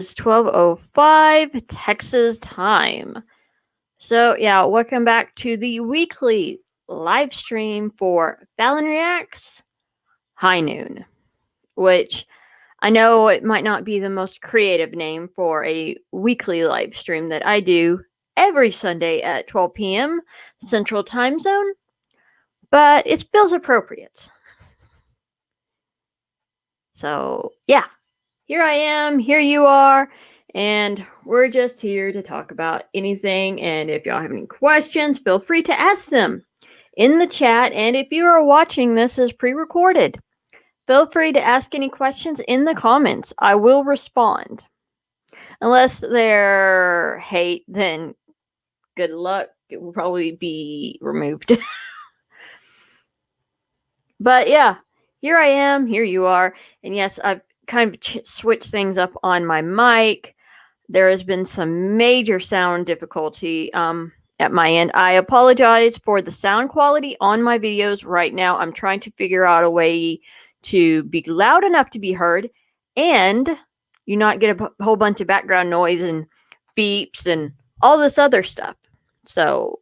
is 12:05 Texas time. So, yeah, welcome back to the weekly live stream for Phalon Reacts Highnoon, which I know it might not be the most creative name for a weekly live stream that I do every Sunday at 12 p.m. Central Time Zone, but it feels appropriate. So, yeah, here I am, here you are, and we're just here to talk about anything. And if y'all have any questions, feel free to ask them in the chat. And if you are watching this as pre-recorded, feel free to ask any questions in the comments. I will respond. Unless they're hate, then good luck. It will probably be removed. But yeah, here I am, here you are. And yes, I've kind of switched things up on my mic. There has been some major sound difficulty at my end. I apologize for the sound quality on my videos right now. I'm trying to figure out a way to be loud enough to be heard and you not get a whole bunch of background noise and beeps and all this other stuff. So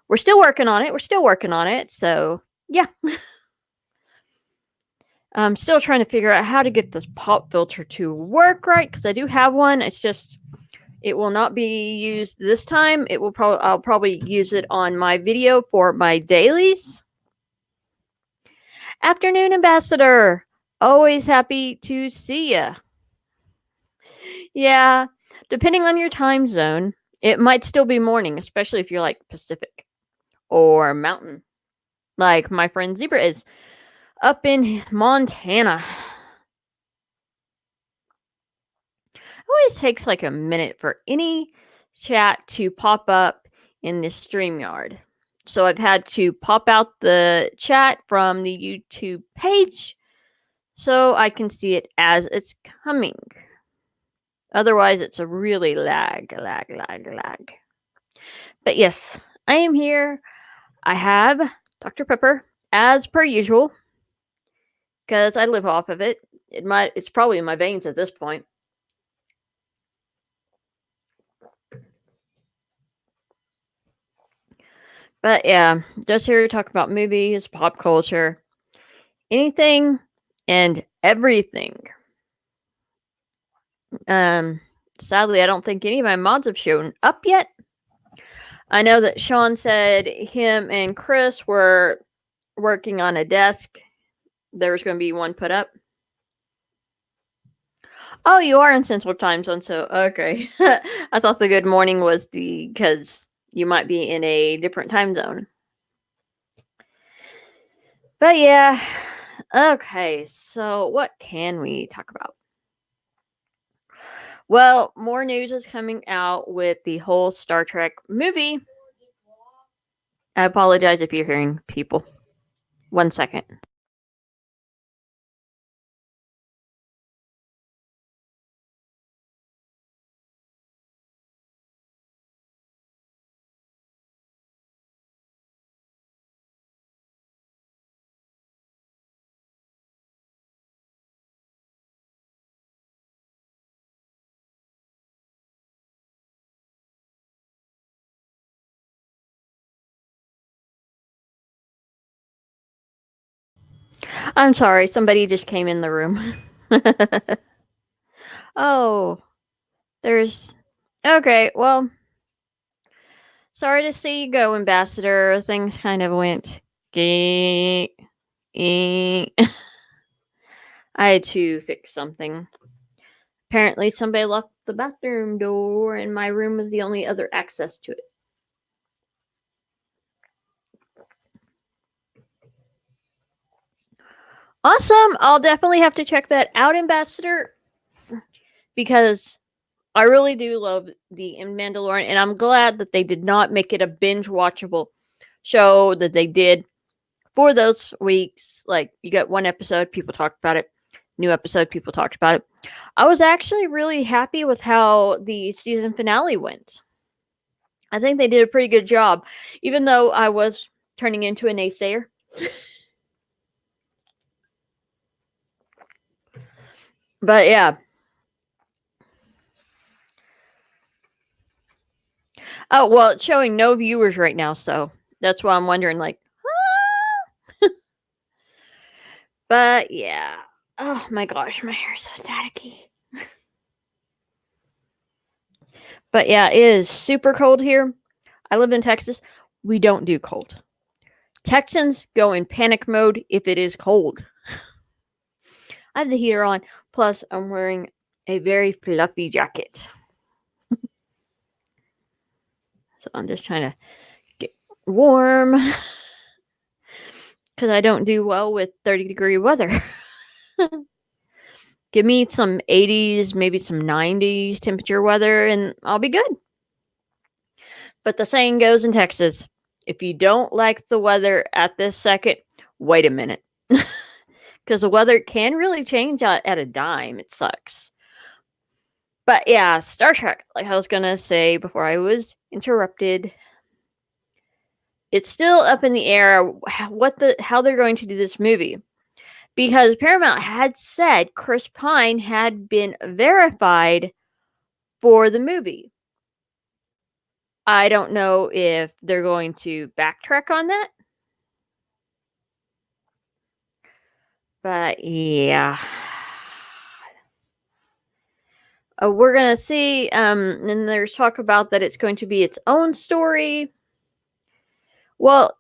we're still working on it. So yeah. I'm still trying to figure out how to get this pop filter to work right, because I do have one. It's just it will not be used this time. I'll probably use it on my video for my dailies. Afternoon, Ambassador. Always happy to see ya. Yeah, depending on your time zone, it might still be morning, especially if you're like Pacific or Mountain, like my friend Zebra is up in Montana. Always takes like a minute for any chat to pop up in this StreamYard. So I've had to pop out the chat from the YouTube page so I can see it as it's coming. Otherwise, it's a really lag. But yes, I am here. I have Dr. Pepper, as per usual, because I live off of it. It's probably in my veins at this point. But yeah, just here to talk about movies, pop culture, anything and everything. Sadly, I don't think any of my mods have shown up yet. I know that Sean said him and Chris were working on a desk. There was going to be one put up. Oh, you are in Central Time Zone, so okay. I thought the good morning was because you might be in a different time zone. But yeah, okay, so what can we talk about? Well, more news is coming out with the whole Star Trek movie. I apologize if you're hearing people. 1 second. I'm sorry, somebody just came in the room. Oh, there's... Okay, well, sorry to see you go, Ambassador. Things kind of went... I had to fix something. Apparently, somebody locked the bathroom door, and my room was the only other access to it. Awesome! I'll definitely have to check that out, Ambassador, because I really do love the Mandalorian, and I'm glad that they did not make it a binge-watchable show that they did for those weeks. Like, you got one episode, people talked about it. New episode, people talked about it. I was actually really happy with how the season finale went. I think they did a pretty good job, even though I was turning into a naysayer. But yeah. Oh, well, it's showing no viewers right now, so that's why I'm wondering, like, ah! But yeah. Oh my gosh, my hair is so staticky. But yeah, it is super cold here. I live in Texas. We don't do cold. Texans go in panic mode if it is cold. I have the heater on, plus I'm wearing a very fluffy jacket. So I'm just trying to get warm because I don't do well with 30-degree weather. Give me some 80s, maybe some 90s temperature weather, and I'll be good. But the saying goes in Texas, if you don't like the weather at this second, wait a minute. Because the weather can really change at a dime. It sucks. But yeah, Star Trek, like I was going to say before I was interrupted, it's still up in the air how they're going to do this movie. Because Paramount had said Chris Pine had been verified for the movie. I don't know if they're going to backtrack on that. But yeah. We're going to see, and there's talk about that it's going to be its own story. Well,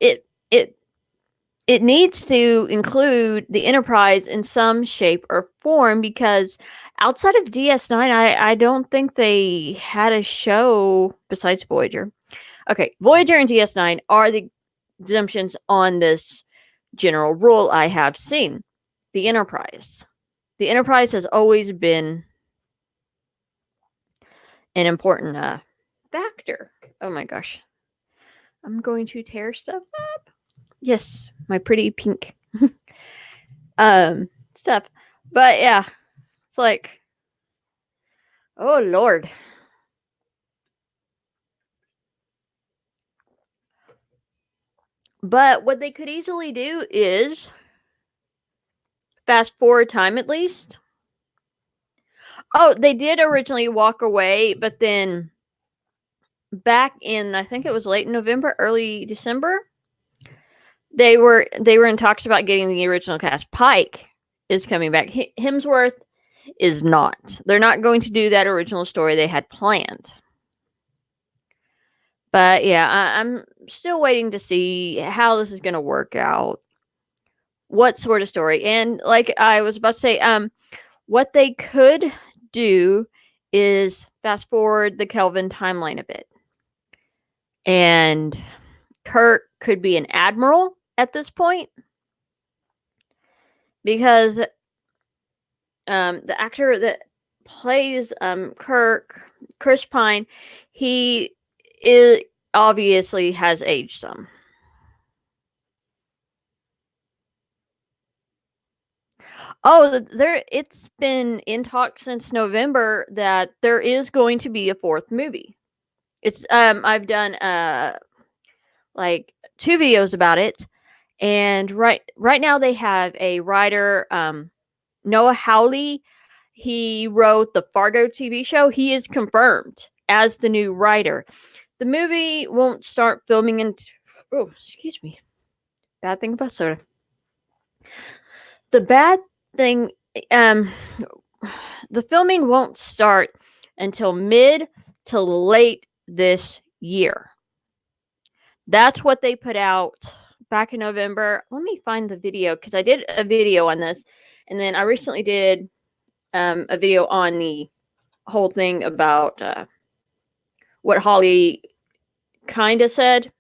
it needs to include the Enterprise in some shape or form, because outside of DS9, I don't think they had a show besides Voyager. Okay, Voyager and DS9 are the exemptions on this general rule I have seen. The Enterprise. The Enterprise has always been an important factor. Oh my gosh. I'm going to tear stuff up. Yes, my pretty pink stuff. But yeah, it's like, oh Lord. But what they could easily do is fast forward time at least. Oh, they did originally walk away, but then back in, I think it was late November, early December, they were in talks about getting the original cast. Pike is coming back. Hemsworth is not. They're not going to do that original story they had planned. But yeah, I'm still waiting to see how this is going to work out. What sort of story? And like I was about to say, what they could do is fast forward the Kelvin timeline a bit. And Kirk could be an admiral at this point, because the actor that plays Kirk, Chris Pine, he obviously has aged some. Oh, it's been in talk since November that there is going to be a fourth movie. It's I've done like 2 videos about it, and right now they have a writer, Noah Hawley. He wrote the Fargo TV show. He is confirmed as the new writer. The movie won't start filming until, oh, excuse me. Bad thing about soda. The bad thing, the filming won't start until mid to late this year. That's what they put out back in November. Let me find the video, because I did a video on this, and then I recently did a video on the whole thing about what Hawley kind of said.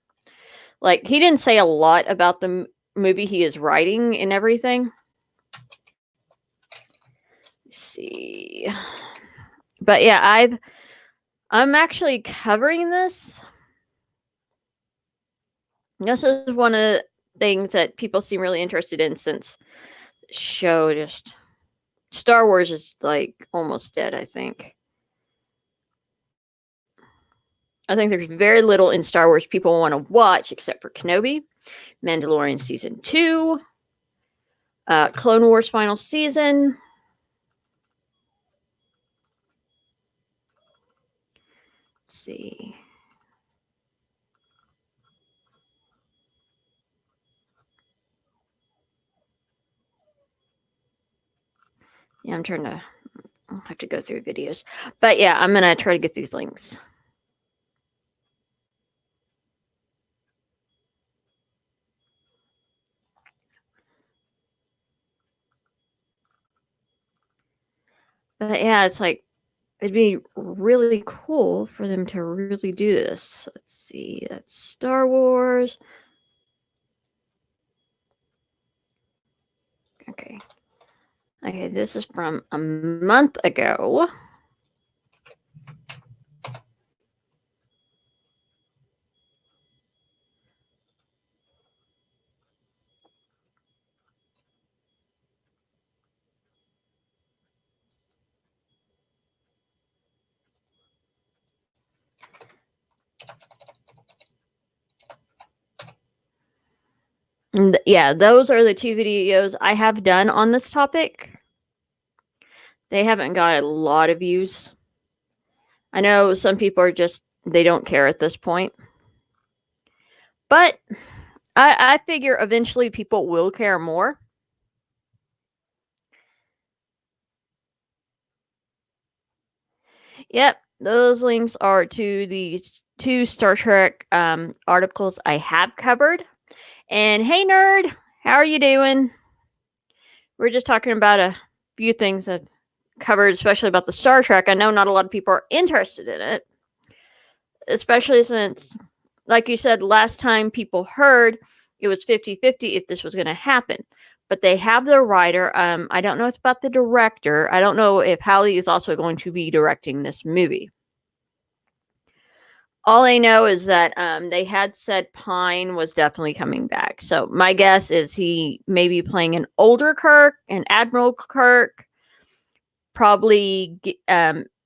Like, he didn't say a lot about the movie he is writing and everything. Let's see. But yeah, I'm actually covering this. This is one of the things that people seem really interested in, since the show just Star Wars is like almost dead, I think. I think there's very little in Star Wars people want to watch except for Kenobi, Mandalorian Season 2, Clone Wars final season. Let's see. Yeah, I'm trying to. I'll have to go through videos, but yeah, I'm gonna try to get these links. But yeah, it's like it'd be really cool for them to really do this. Let's see, that's Star Wars. Okay. Okay, this is from a month ago. And yeah, those are the two videos I have done on this topic. They haven't got a lot of views. I know some people are just, they don't care at this point. But I figure eventually people will care more. Yep, those links are to the two Star Trek articles I have covered. And hey, nerd, how are you doing? We're just talking about a few things I've covered, especially about the Star Trek. I know not a lot of people are interested in it, especially since, like you said, last time people heard it was 50-50 if this was going to happen. But they have their writer. I don't know it's about the director. I don't know if Hallie is also going to be directing this movie. All I know is that they had said Pine was definitely coming back. So my guess is he may be playing an older Kirk, an Admiral Kirk, probably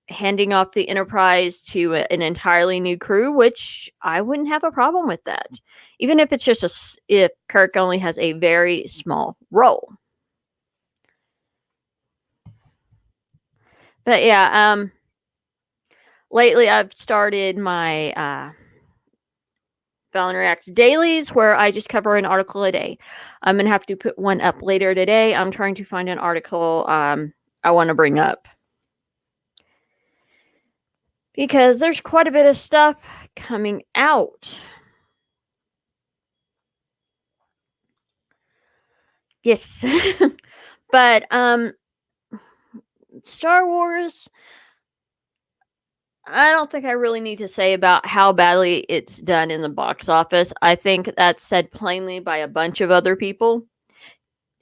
handing off the Enterprise to an entirely new crew, which I wouldn't have a problem with that. Even if it's just if Kirk only has a very small role. But yeah, lately I've started my Phalon Reacts dailies where I just cover an article a day. I'm going to have to put one up later today. I'm trying to find an article I want to bring up. Because there's quite a bit of stuff coming out. Yes. But Star Wars, I don't think I really need to say about how badly it's done in the box office. I think that's said plainly by a bunch of other people.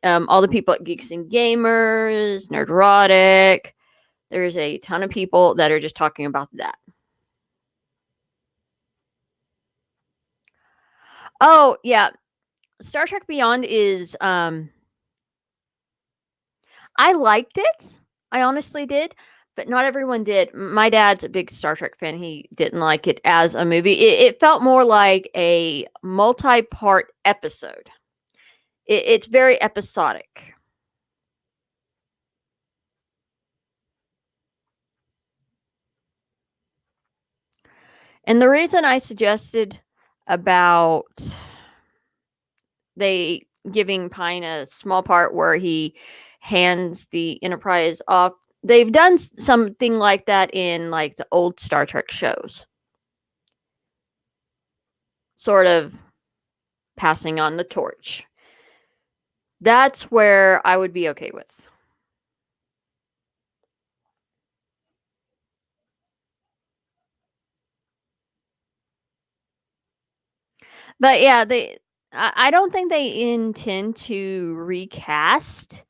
All the people at Geeks and Gamers, Nerdrotic. There's a ton of people that are just talking about that. Oh, yeah. Star Trek Beyond is I liked it. I honestly did, but not everyone did. My dad's a big Star Trek fan. He didn't like it as a movie. It felt more like a multi-part episode. It's very episodic. And the reason I suggested about they giving Pine a small part where he hands the Enterprise off, they've done something like that in like the old Star Trek shows. Sort of passing on the torch. That's where I would be okay with. But yeah, I don't think they intend to recast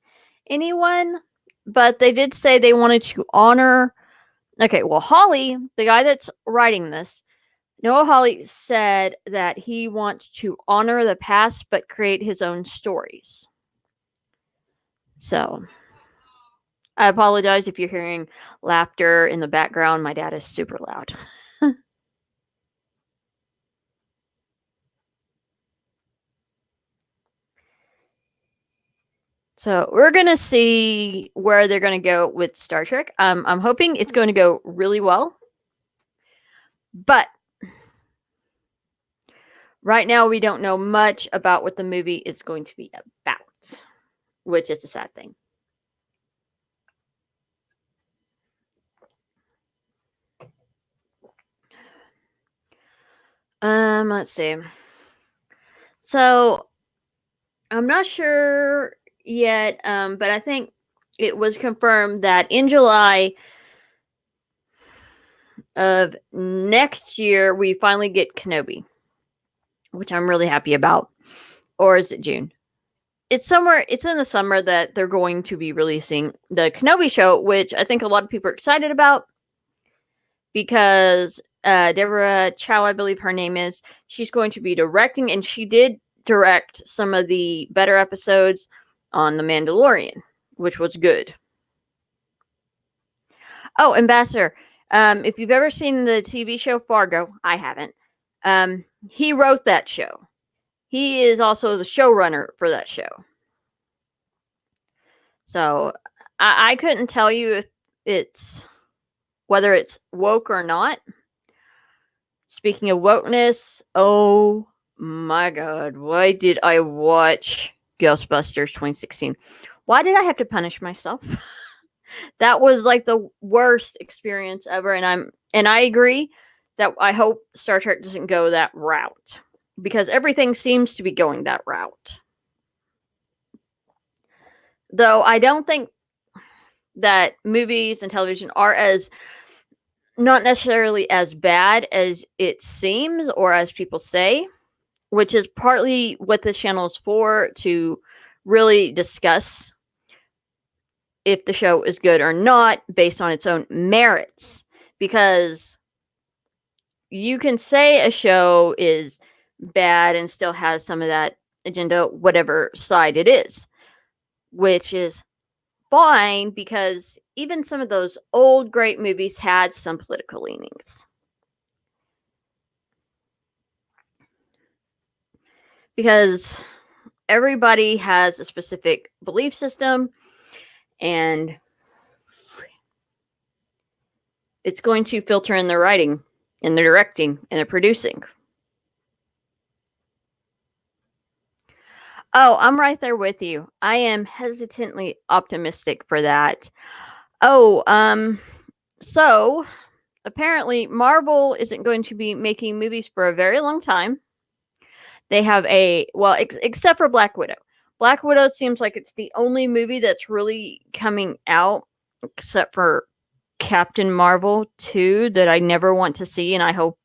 anyone, but they did say they wanted to honor. Okay, well, Hawley, the guy that's writing this, Noah Hawley said that he wants to honor the past but create his own stories. So, I apologize if you're hearing laughter in the background. My dad is super loud. So we're gonna see where they're gonna go with Star Trek. I'm hoping it's going to go really well, but right now we don't know much about what the movie is going to be about, which is a sad thing. Let's see. So I'm not sure yet, but I think it was confirmed that in July of next year we finally get Kenobi, which I'm really happy about. Or is it June? It's somewhere. It's in the summer that they're going to be releasing the Kenobi show, which I think a lot of people are excited about because Deborah Chow, I believe her name is, she's going to be directing, and she did direct some of the better episodes on The Mandalorian, which was good. Oh, Ambassador, if you've ever seen the TV show Fargo, I haven't. He wrote that show. He is also the showrunner for that show. So I couldn't tell you if it's whether it's woke or not. Speaking of wokeness, oh my god, why did I watch Ghostbusters 2016? Why did I have to punish myself? That was like the worst experience ever, and I agree that I hope Star Trek doesn't go that route because everything seems to be going that route. Though I don't think that movies and television are as not necessarily as bad as it seems or as people say, which is partly what this channel is for, to really discuss if the show is good or not based on its own merits. Because you can say a show is bad and still has some of that agenda, whatever side it is, which is fine because even some of those old great movies had some political leanings. Because everybody has a specific belief system and it's going to filter in their writing, in their directing, and their producing. Oh, I'm right there with you. I am hesitantly optimistic for that. Oh, so apparently Marvel isn't going to be making movies for a very long time. They have except for Black Widow. Black Widow seems like it's the only movie that's really coming out, except for Captain Marvel 2 that I never want to see, and I hope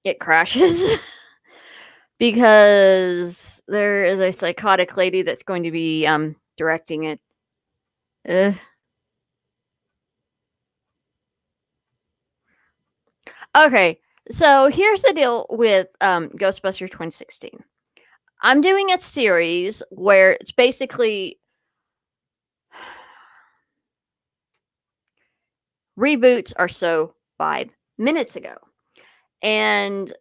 it crashes. Because there is a psychotic lady that's going to be directing it. Okay, so here's the deal with Ghostbusters 2016. I'm doing a series where it's basically reboots are so 5 minutes ago. And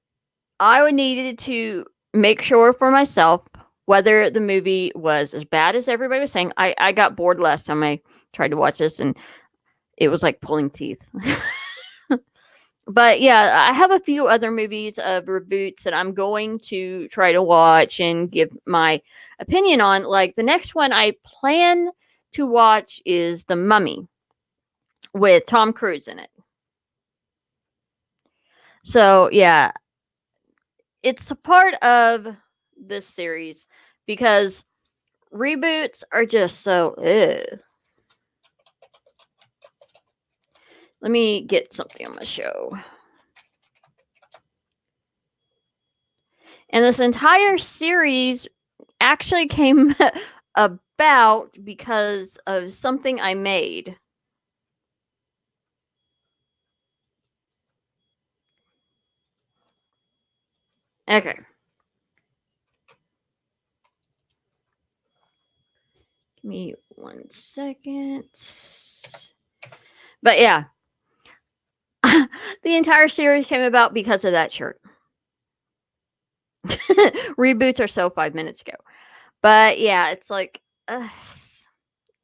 I needed to make sure for myself whether the movie was as bad as everybody was saying. I got bored last time I tried to watch this, and it was like pulling teeth. But yeah, I have a few other movies of reboots that I'm going to try to watch and give my opinion on. Like the next one I plan to watch is The Mummy with Tom Cruise in it. So yeah, it's a part of this series because reboots are just so ugh. Let me get something on my show. And this entire series actually came about because of something I made. Okay. Give me 1 second. But yeah. The entire series came about because of that shirt. Reboots are so 5 minutes ago. But yeah, it's like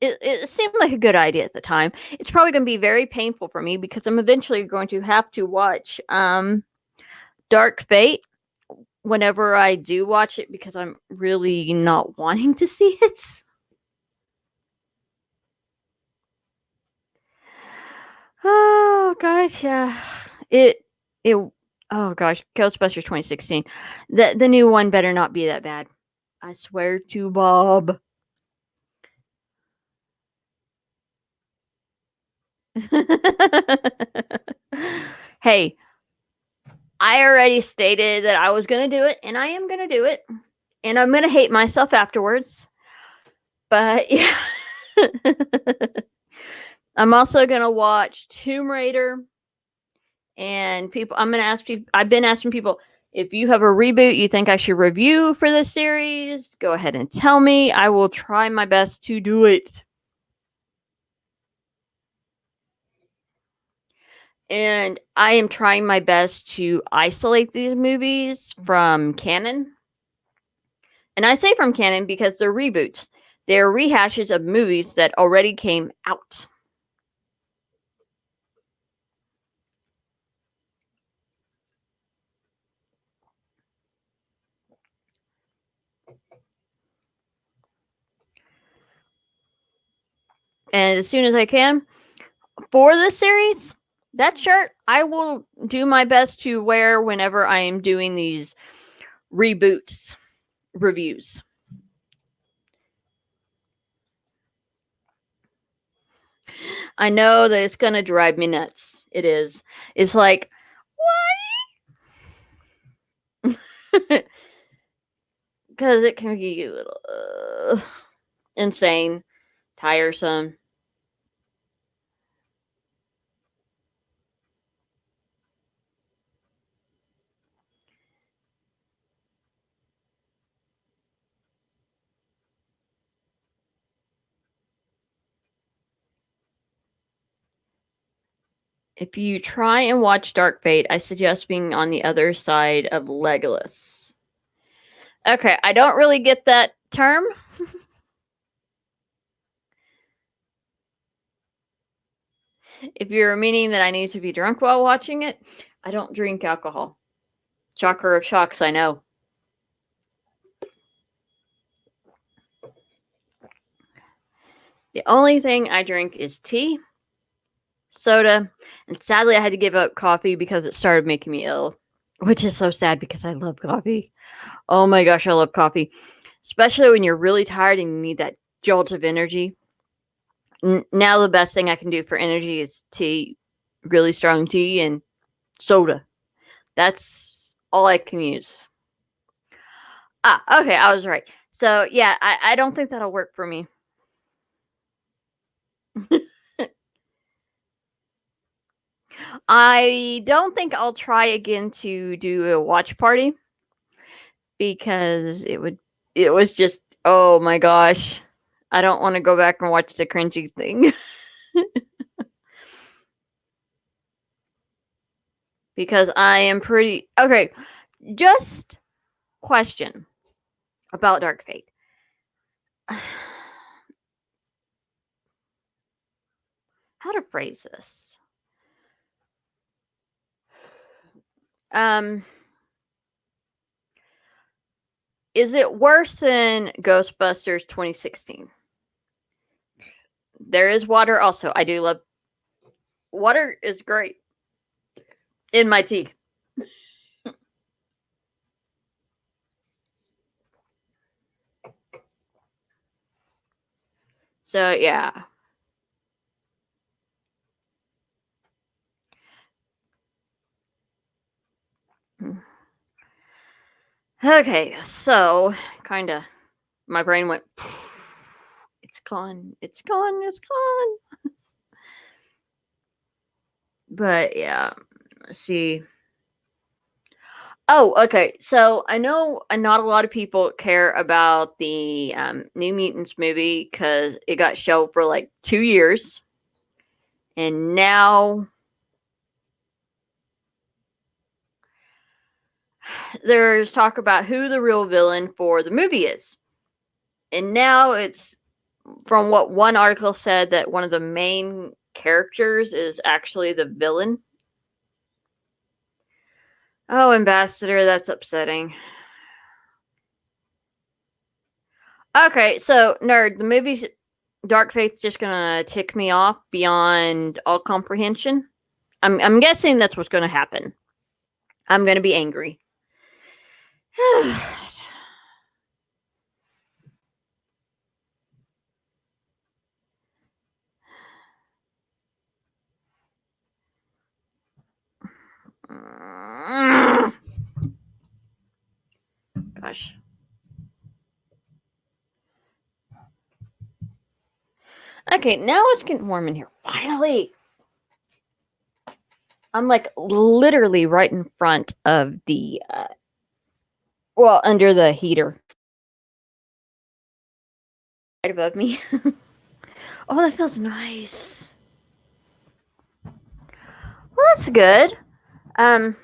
it seemed like a good idea at the time. It's probably going to be very painful for me because I'm eventually going to have to watch Dark Fate whenever I do watch it because I'm really not wanting to see it. Oh gosh, yeah. It Oh gosh, Ghostbusters 2016. The new one better not be that bad. I swear to Bob. Hey, I already stated that I was going to do it, and I am going to do it. And I'm going to hate myself afterwards. But yeah. I'm also going to watch Tomb Raider. And people, I'm going to ask people, I've been asking people, if you have a reboot you think I should review for this series, go ahead and tell me. I will try my best to do it. And I am trying my best to isolate these movies from canon. And I say from canon because they're reboots. They're rehashes of movies that already came out. And as soon as I can, for this series, that shirt I will do my best to wear whenever I am doing these reboots reviews. I know that it's going to drive me nuts. It is. It's like, why? Because it can be a little insane, tiresome. If you try and watch Dark Fate, I suggest being on the other side of Legolas. Okay, I don't really get that term. If you're meaning that I need to be drunk while watching it, I don't drink alcohol. Shocker of shocks, I know. The only thing I drink is tea, soda, and sadly I had to give up coffee because it started making me ill, which is so sad because I love coffee. Oh my gosh, I love coffee. Especially when you're really tired and you need that jolt of energy. Now the best thing I can do for energy is tea, really strong tea, and soda. That's all I can use. Ah, okay, I was right. So yeah, I don't think that'll work for me. I don't think I'll try again to do a watch party because it was just, oh my gosh. I don't want to go back and watch the cringy thing. Because I am pretty okay. Just question about Dark Fate. How to phrase this? Um, is it worse than Ghostbusters 2016? There is water also. I do love water is great in my tea. So yeah. Okay, so kind of my brain went it's gone. It's gone. It's gone. But yeah, let's see. Oh, okay. So I know not a lot of people care about the New Mutants movie because it got shelved for like 2 years. And now there's talk about who the real villain for the movie is. And now it's from what one article said that one of the main characters is actually the villain. Oh, Ambassador, that's upsetting. Okay, so nerd, the movie's Dark Fate's just gonna tick me off beyond all comprehension. I'm guessing that's what's gonna happen. I'm going to be angry. Gosh. Okay, now it's getting warm in here. Finally. I'm like literally right in front of the, under the heater. Right above me. Oh, that feels nice. Well, that's good. How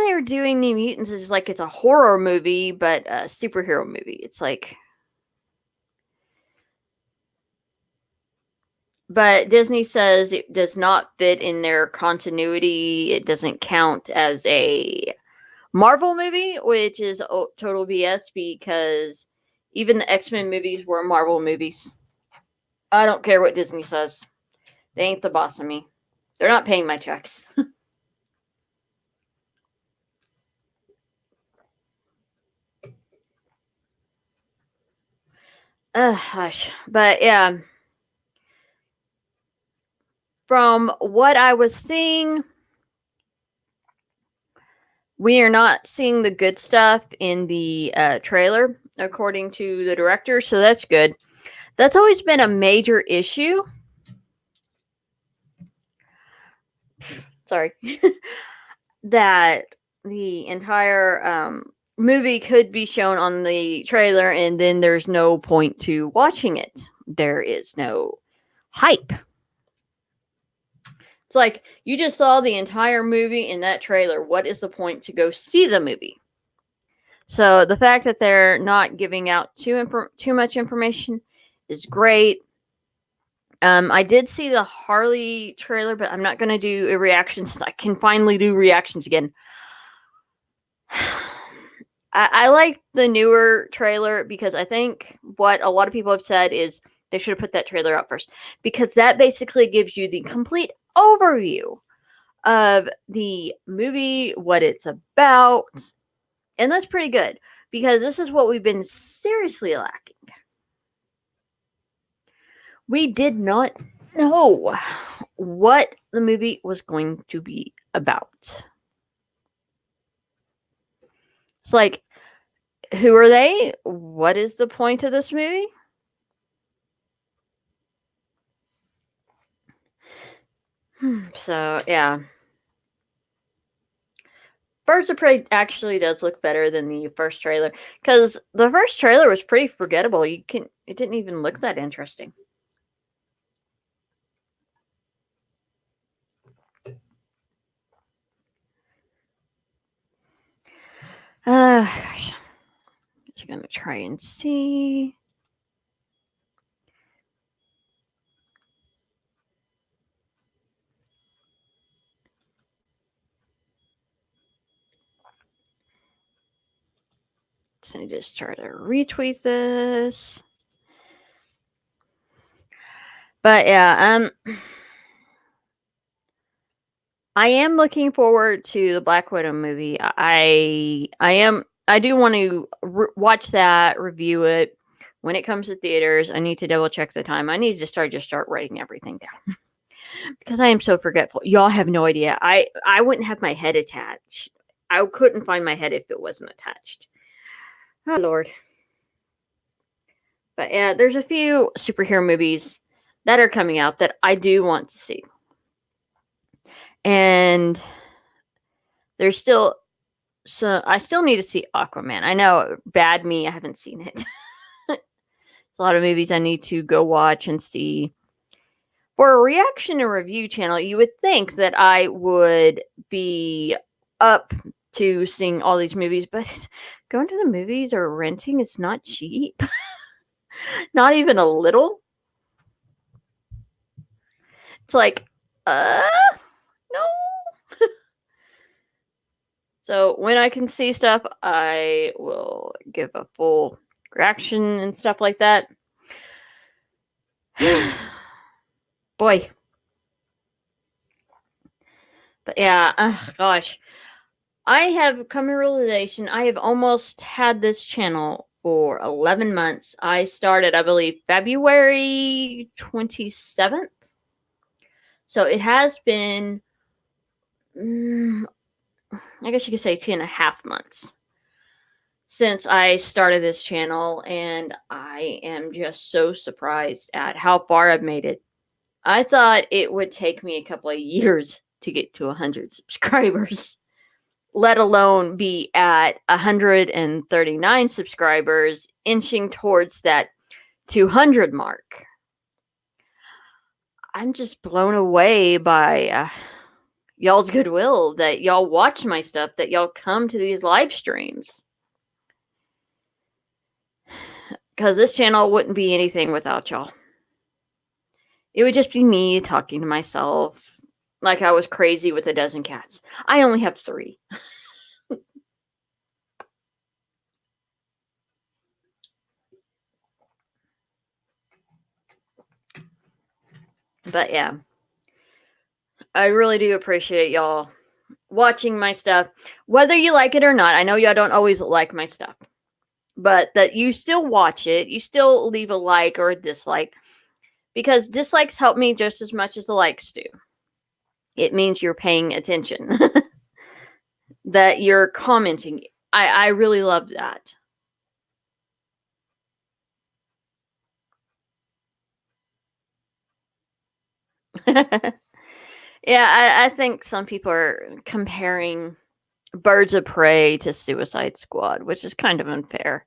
they're doing New Mutants is like it's a horror movie, but a superhero movie. It's like, but Disney says it does not fit in their continuity. It doesn't count as a Marvel movie, which is total BS because even the X-Men movies were Marvel movies. I don't care what Disney says. They ain't the boss of me. They're not paying my checks. Hush. But yeah, from what I was seeing, we are not seeing the good stuff in the trailer, according to the director, so that's good. That's always been a major issue. Sorry. That the entire movie could be shown on the trailer, and then there's no point to watching it. There is no hype. It's like you just saw the entire movie in that trailer. What is the point to go see the movie? So the fact that they're not giving out too much information is great. I did see the Harley trailer, but I'm not going to do a reaction since I can finally do reactions again. I like the newer trailer because I think what a lot of people have said is they should have put that trailer out first, because that basically gives you the complete overview of the movie, what it's about, and that's pretty good because this is what we've been seriously lacking. We did not know what the movie was going to be about. It's like, who are they? What is the point of this movie? So, yeah. Birds of Prey actually does look better than the first trailer, because the first trailer was pretty forgettable. It didn't even look that interesting. Gosh. Just gonna try and see. So I just try to retweet this. But yeah, I am looking forward to the Black Widow movie. I do want to watch that, review it when it comes to theaters. I need to double check the time. I need to start writing everything down because I am so forgetful. Y'all have no idea. I wouldn't have my head attached. I couldn't find my head if it wasn't attached. Oh Lord. But yeah, there's a few superhero movies that are coming out that I do want to see. And there's still, so I still need to see Aquaman. I know, bad me, I haven't seen it. There's a lot of movies I need to go watch and see. For a reaction and review channel, you would think that I would be up to seeing all these movies, but going to the movies or renting is not cheap. Not even a little. It's like, no. So when I can see stuff, I will give a full reaction and stuff like that. Boy. But yeah, gosh. I have come to realization I have almost had this channel for 11 months. I started, I believe, February 27th. So it has been, I guess you could say 2.5 months since I started this channel, and I am just so surprised at how far I've made it. I thought it would take me a couple of years to get to 100 subscribers, let alone be at 139 subscribers, inching towards that 200 mark. I'm just blown away by y'all's goodwill, that y'all watch my stuff, that y'all come to these live streams. Because this channel wouldn't be anything without y'all. It would just be me talking to myself like I was crazy with a dozen cats. I only have 3. But yeah, I really do appreciate y'all watching my stuff, whether you like it or not. I know y'all don't always like my stuff, but that you still watch it, you still leave a like or a dislike, because dislikes help me just as much as the likes do. It means you're paying attention, that you're commenting. I really love that. Yeah, I think some people are comparing Birds of Prey to Suicide Squad, which is kind of unfair.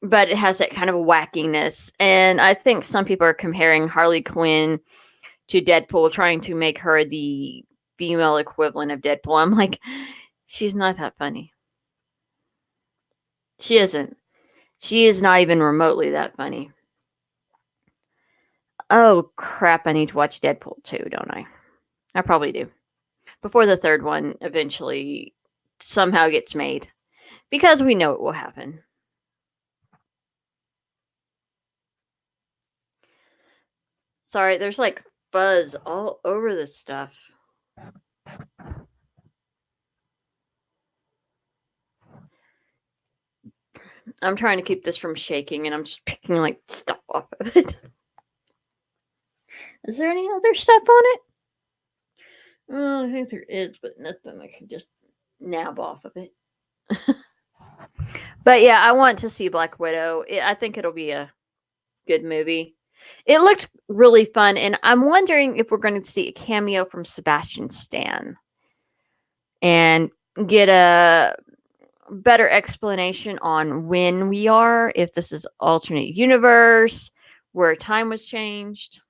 But it has that kind of wackiness. And I think some people are comparing Harley Quinn to Deadpool, trying to make her the female equivalent of Deadpool. I'm like, she's not that funny. She isn't. She is not even remotely that funny. Oh, crap. I need to watch Deadpool 2, don't I? I probably do. Before the third one eventually somehow gets made. Because we know it will happen. Sorry, there's like fuzz all over this stuff. I'm trying to keep this from shaking, and I'm just picking like stuff off of it. Is there any other stuff on it? Well, I think there is, but nothing I can just nab off of it. But yeah, I want to see Black Widow. I think it'll be a good movie. It looked really fun, and I'm wondering if we're going to see a cameo from Sebastian Stan and get a better explanation on when we are, if this is alternate universe, where time was changed.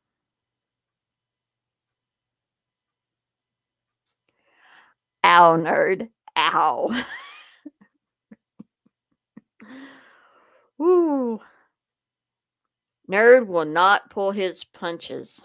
Ow, nerd. Ow. Ooh. Nerd will not pull his punches.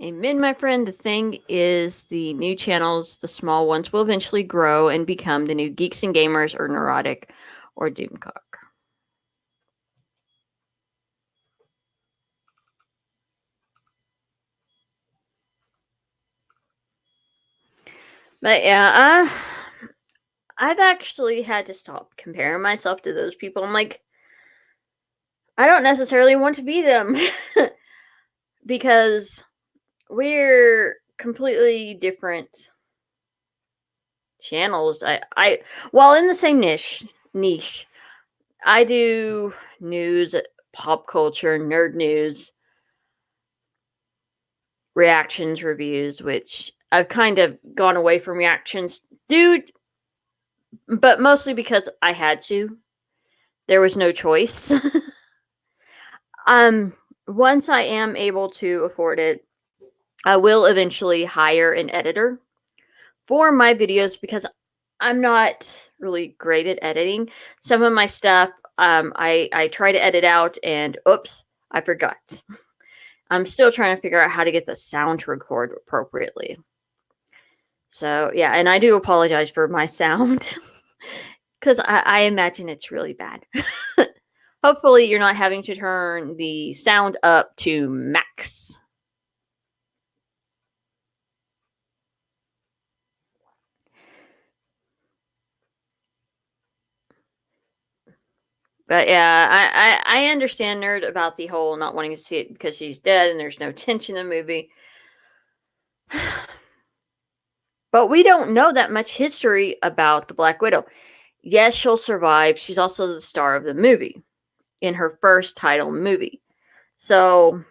Amen, my friend. The thing is, the new channels, the small ones, will eventually grow and become the new Geeks and Gamers, or Neurotic, or Doomcock. But yeah, I've actually had to stop comparing myself to those people. I'm like, I don't necessarily want to be them because we're completely different channels. I while in the same niche, I do news, pop culture, nerd news, reactions, reviews, which I've kind of gone away from reactions, dude, but mostly because I had to. There was no choice. Once I am able to afford it, I will eventually hire an editor for my videos, because I'm not really great at editing. Some of my stuff, I try to edit out, and oops, I forgot. I'm still trying to figure out how to get the sound to record appropriately. So, yeah, and I do apologize for my sound because I imagine it's really bad. Hopefully, you're not having to turn the sound up to max. But yeah, I understand Nerd about the whole not wanting to see it because she's dead and there's no tension in the movie. But we don't know that much history about the Black Widow. Yes, she'll survive. She's also the star of the movie in her first title movie. So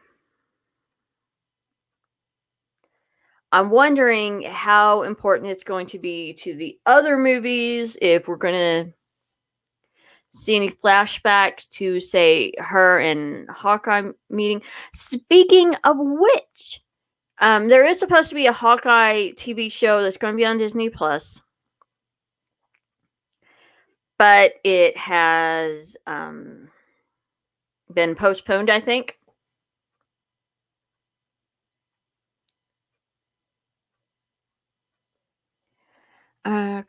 I'm wondering how important it's going to be to the other movies, if we're going to see any flashbacks to, say, her and Hawkeye meeting. Speaking of which, there is supposed to be a Hawkeye TV show that's going to be on Disney Plus, but it has been postponed, I think. Oh,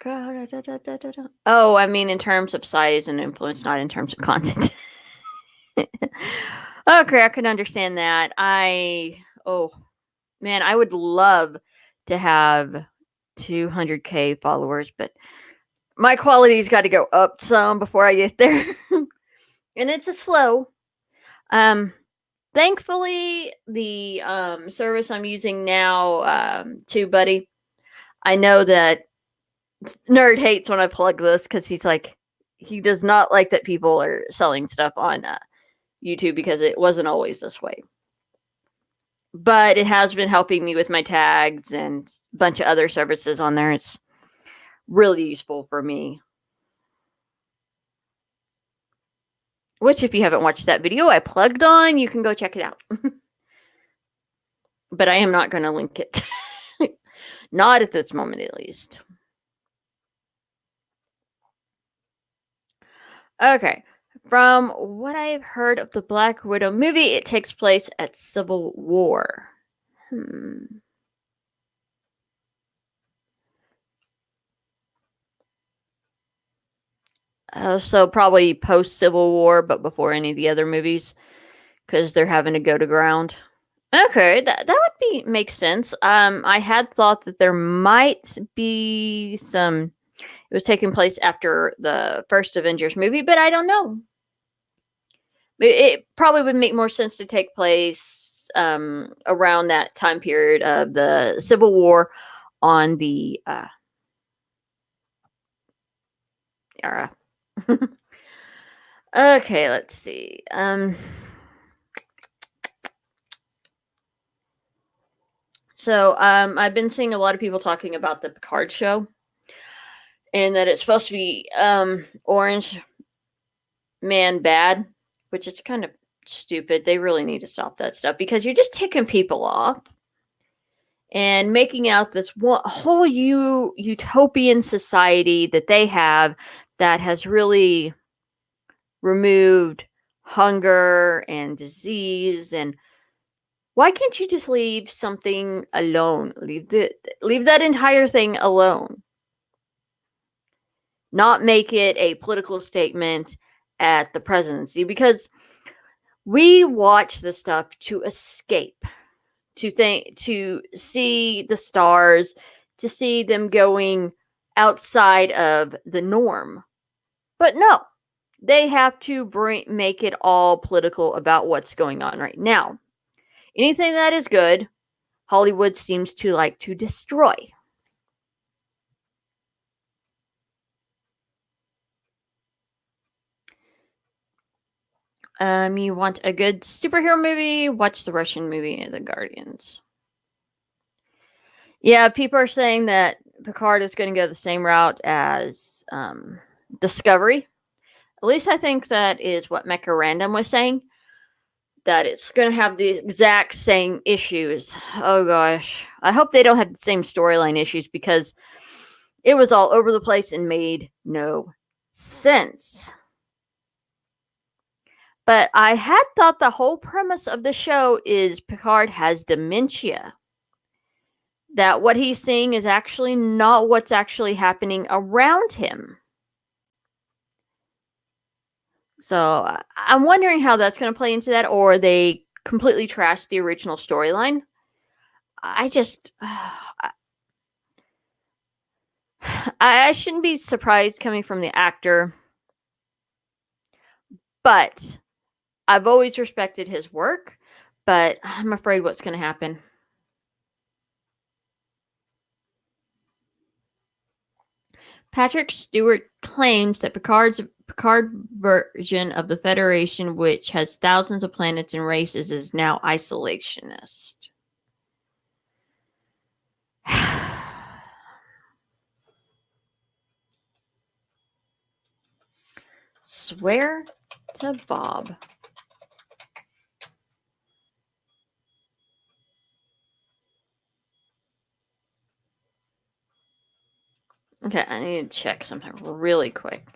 I mean, in terms of size and influence, not in terms of content. Okay, I can understand that. Oh man, I would love to have 200K followers, but my quality's got to go up some before I get there. And it's a slow. Thankfully, the service I'm using now, TubeBuddy, I know that Nerd hates when I plug this because he's like, he does not like that people are selling stuff on YouTube because it wasn't always this way. But it has been helping me with my tags and a bunch of other services on there. It's really useful for me. Which, if you haven't watched that video I plugged on, you can go check it out. But I am not going to link it. Not at this moment, at least. Okay. From what I've heard of the Black Widow movie, it takes place at Civil War. So probably post Civil War, but before any of the other movies, because they're having to go to ground. Okay, that would make sense. I had thought that there might be some. It was taking place after the first Avengers movie, but I don't know. It probably would make more sense to take place around that time period of the Civil War on the era. Okay, let's see. So I've been seeing a lot of people talking about the Picard show, and that it's supposed to be Orange Man bad, which is kind of stupid. They really need to stop that stuff because you're just ticking people off and making out this whole utopian society that they have that has really removed hunger and disease. And why can't you just leave something alone? Leave that entire thing alone. Not make it a political statement at the presidency, because we watch this stuff to escape, to see the stars, to see them going outside of the norm. But no, they have to make it all political about what's going on right now. Anything that is good, Hollywood seems to like to destroy. You want a good superhero movie? Watch the Russian movie, The Guardians. Yeah, people are saying that Picard is going to go the same route as Discovery. At least I think that is what Mecha Random was saying. That it's going to have the exact same issues. Oh gosh. I hope they don't have the same storyline issues, because it was all over the place and made no sense. But I had thought the whole premise of the show is Picard has dementia. That what he's seeing is actually not what's actually happening around him. So I'm wondering how that's going to play into that, or they completely trashed the original storyline. I just, I shouldn't be surprised coming from the actor, but I've always respected his work, but I'm afraid what's going to happen. Patrick Stewart claims that Picard version of the Federation, which has thousands of planets and races, is now isolationist. Swear to Bob. Okay, I need to check something really quick.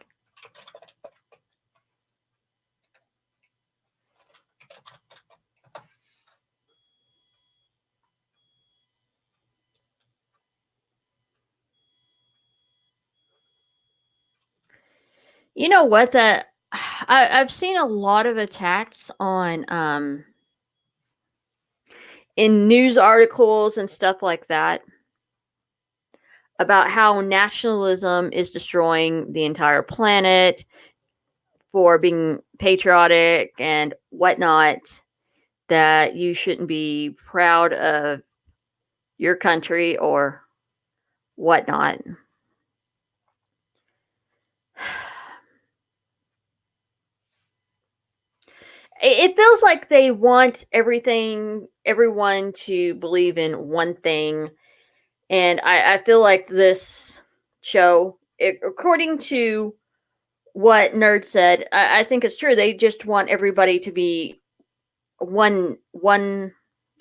You know what? I've seen a lot of attacks on in news articles and stuff like that about how nationalism is destroying the entire planet for being patriotic and whatnot, that you shouldn't be proud of your country or whatnot. It feels like they want everyone to believe in one thing. And I feel like this show, according to what Nerd said, I think it's true. They just want everybody to be one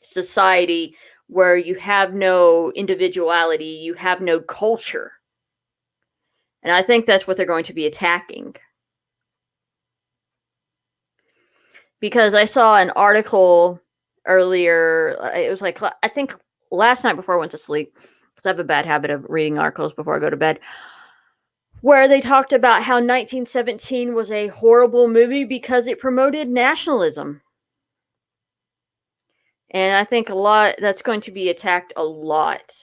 society where you have no individuality, you have no culture. And I think that's what they're going to be attacking. Because I saw an article earlier, it was like, I think last night before I went to sleep, because I have a bad habit of reading articles before I go to bed, where they talked about how 1917 was a horrible movie because it promoted nationalism. And I think that's going to be attacked a lot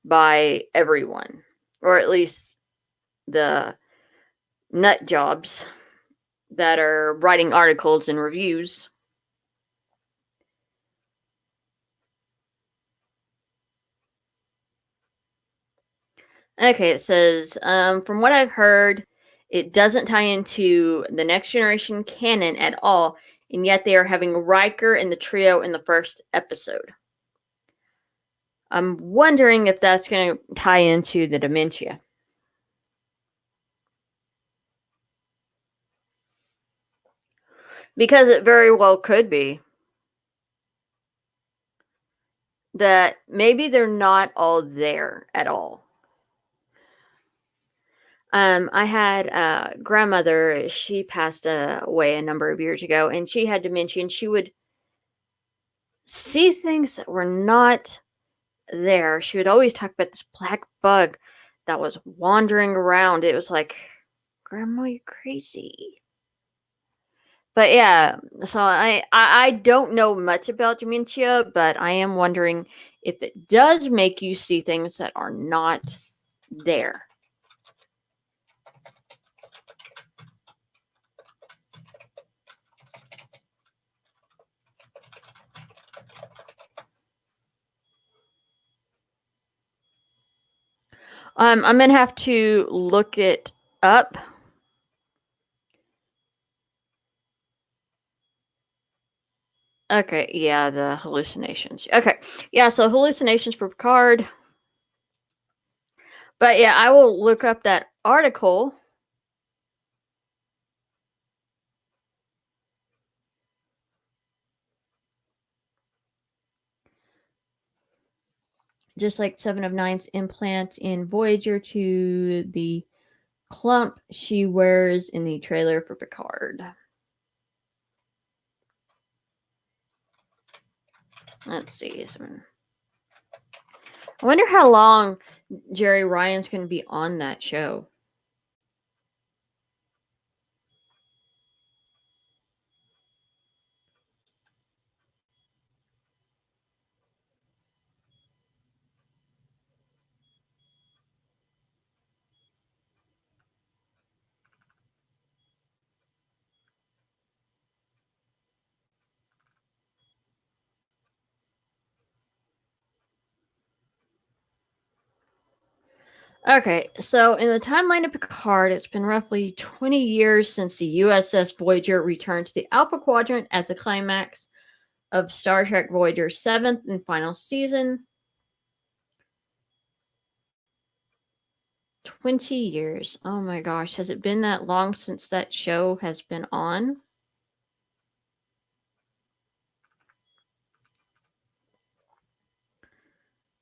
by everyone, or at least the nut jobs that are writing articles and reviews. Okay, it says, from what I've heard, it doesn't tie into the Next Generation canon at all, and yet they are having Riker and the trio in the first episode. I'm wondering if that's going to tie into the dementia. Because it very well could be that maybe they're not all there at all. I had a grandmother, she passed away a number of years ago, and she had dementia, and she would see things that were not there. She would always talk about this black bug that was wandering around. It was like, Grandma, you're crazy. But yeah, so I don't know much about dementia, but I am wondering if it does make you see things that are not there. I'm gonna have to look it up. Okay, yeah, the hallucinations. Okay, yeah, so hallucinations for Picard. But yeah, I will look up that article. Just like Seven of Nine's implant in Voyager to the clump she wears in the trailer for Picard. Let's see. I wonder how long Jerry Ryan's going to be on that show. Okay, so in the timeline of Picard, it's been roughly 20 years since the USS Voyager returned to the Alpha Quadrant as the climax of Star Trek Voyager's 7th and final season. 20 years. Oh my gosh, has it been that long since that show has been on?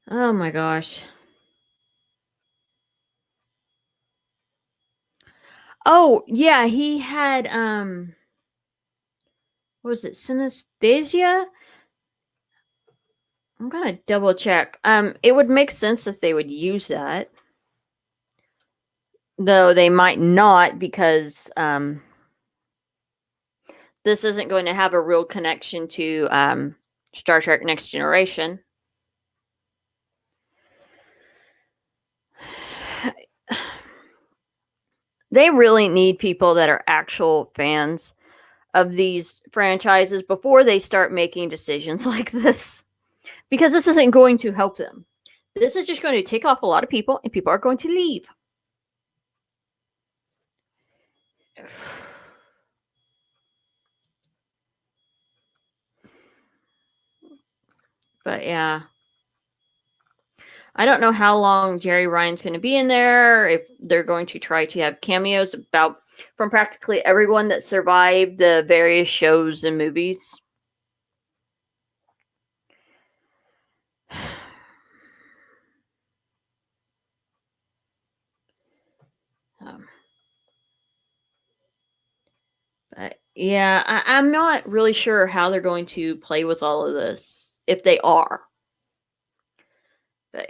Oh my gosh. Oh, yeah, he had what was it, synesthesia? I'm gonna double check. It would make sense if they would use that. Though they might not, because this isn't going to have a real connection to Star Trek Next Generation. They really need people that are actual fans of these franchises before they start making decisions like this, because this isn't going to help them. This is just going to take off a lot of people, and people are going to leave. But yeah, I don't know how long Jerry Ryan's going to be in there, if they're going to try to have cameos from practically everyone that survived the various shows and movies. But yeah, I'm not really sure how they're going to play with all of this, if they are. But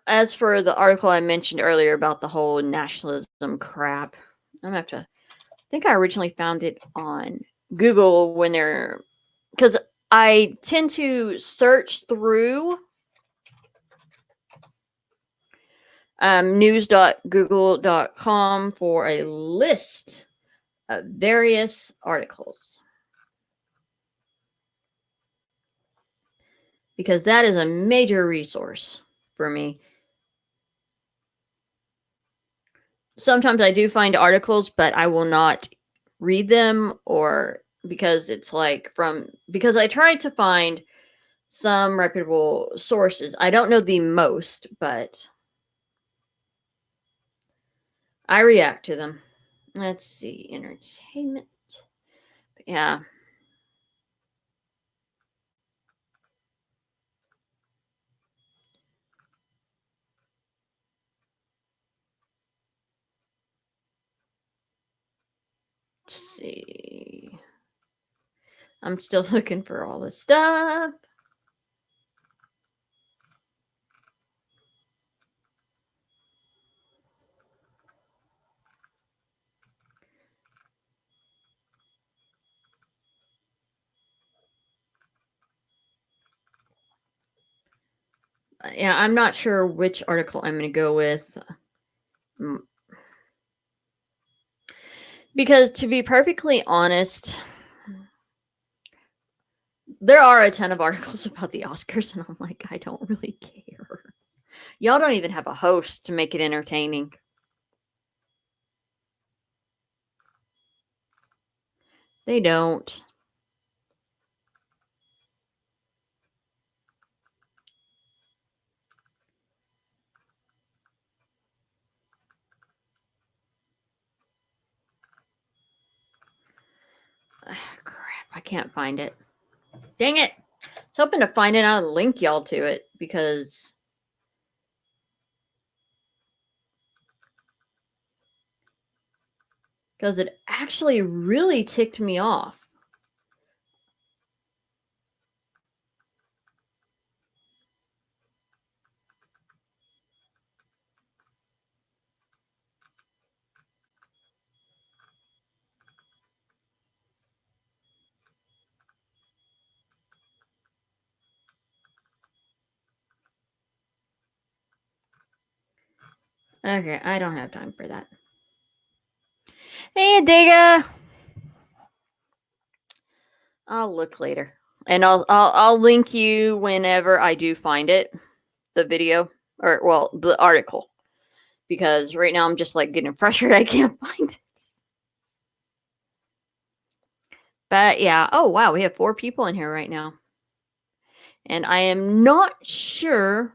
as for the article I mentioned earlier about the whole nationalism crap, I'm gonna have to. I think I originally found it on Google because I tend to search through news.google.com for a list of various articles, because that is a major resource for me. Sometimes I do find articles, but I will not read them, or because it's like because I tried to find some reputable sources. I don't know the most, but I react to them. Let's see, entertainment. Yeah. Let's see. I'm still looking for all this stuff. Yeah, I'm not sure which article I'm going to go with. Because to be perfectly honest, there are a ton of articles about the Oscars, and I'm like, I don't really care. Y'all don't even have a host to make it entertaining. They don't. Crap, I can't find it. Dang it. I was hoping to find it out and link y'all to it, because it actually really ticked me off. Okay, I don't have time for that. Hey, Adiga. I'll look later, and I'll link you whenever I do find it, the video or well the article, because right now I'm just like getting frustrated. I can't find it. But yeah. Oh wow, we have 4 people in here right now, and I am not sure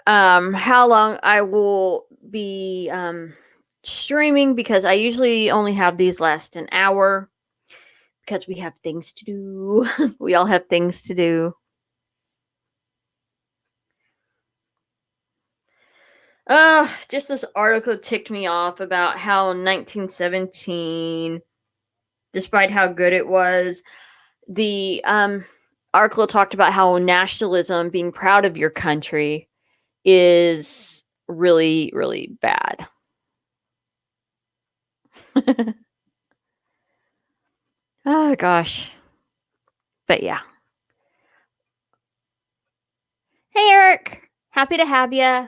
how long I will be streaming, because I usually only have these last an hour because we have things to do. We all have things to do. Just this article ticked me off about how 1917, despite how good it was, the article talked about how nationalism, being proud of your country, is really, really bad. Oh gosh. But yeah. Hey Eric, happy to have you.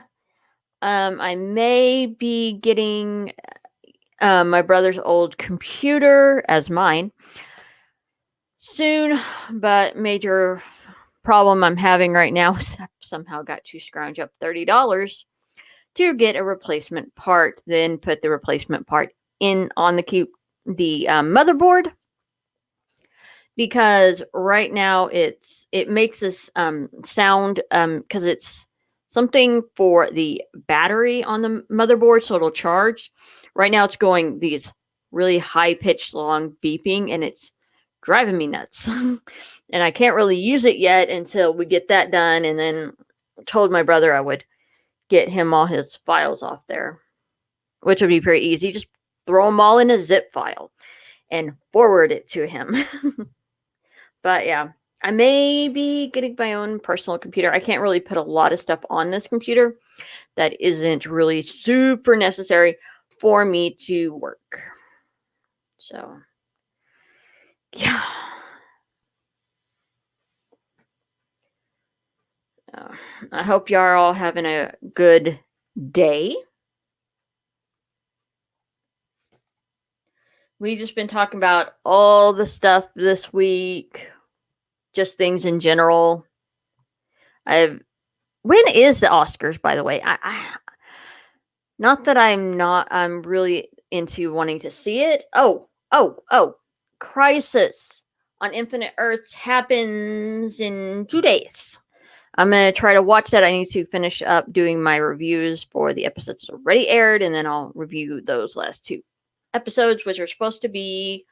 I may be getting my brother's old computer as mine soon, but major problem I'm having right now is I somehow got to scrounge up $30 to get a replacement part, then put the replacement part in on the motherboard, because right now it makes this sound because it's something for the battery on the motherboard, so it'll charge. Right now it's going these really high pitched long beeping, and it's driving me nuts. And I can't really use it yet until we get that done, and then told my brother I would get him all his files off there, which would be pretty easy. Just throw them all in a zip file and forward it to him. But yeah, I may be getting my own personal computer. I can't really put a lot of stuff on this computer that isn't really super necessary for me to work. So, yeah. I hope you are all having a good day. We've just been talking about all the stuff this week, just things in general. When is the Oscars, by the way? Not that I'm really into wanting to see it. Oh. Crisis on Infinite Earths happens in 2 days. I'm going to try to watch that. I need to finish up doing my reviews for the episodes that already aired, and then I'll review those last 2 episodes, which are supposed to be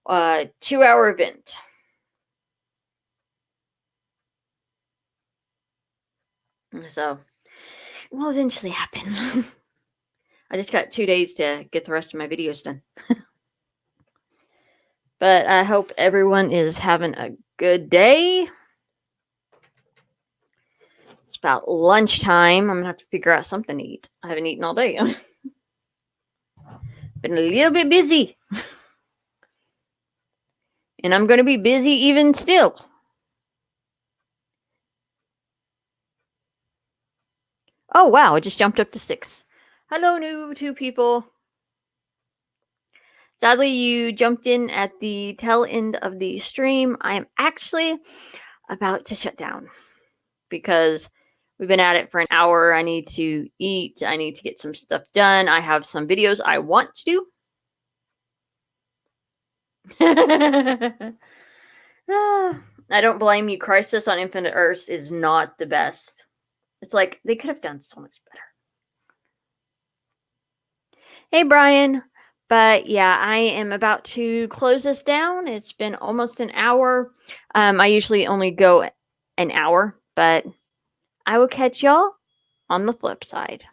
a 2-hour event. So, it will eventually happen. I just got 2 days to get the rest of my videos done. But I hope everyone is having a good day. It's about lunchtime. I'm going to have to figure out something to eat. I haven't eaten all day. Been a little bit busy. And I'm going to be busy even still. Oh, wow. It just jumped up to 6. Hello, new 2 people. Sadly, you jumped in at the tail end of the stream. I am actually about to shut down because we've been at it for an hour. I need to eat. I need to get some stuff done. I have some videos I want to do. I don't blame you. Crisis on Infinite Earths is not the best. It's like they could have done so much better. Hey, Brian. But yeah, I am about to close this down. It's been almost an hour. I usually only go an hour, but I will catch y'all on the flip side.